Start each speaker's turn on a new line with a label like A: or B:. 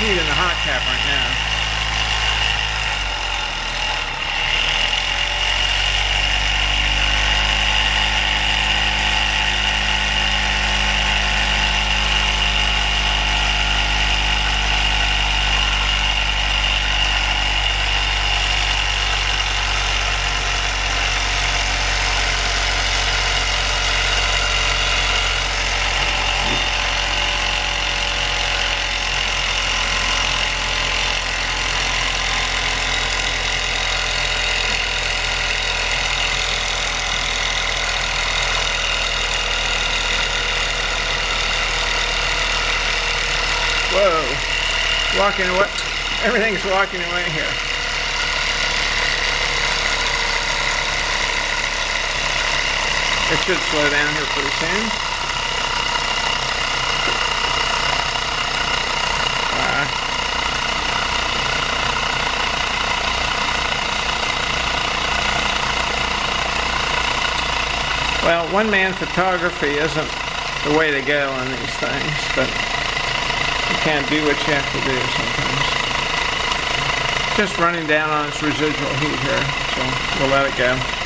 A: heat in the hot cap right now. Whoa, walking away, everything's walking away here. It should slow down here pretty soon. Well, one-man photography isn't the way to go on these things, but you can't do what you have to do sometimes. Just running down on its residual heat here, so we'll let it go.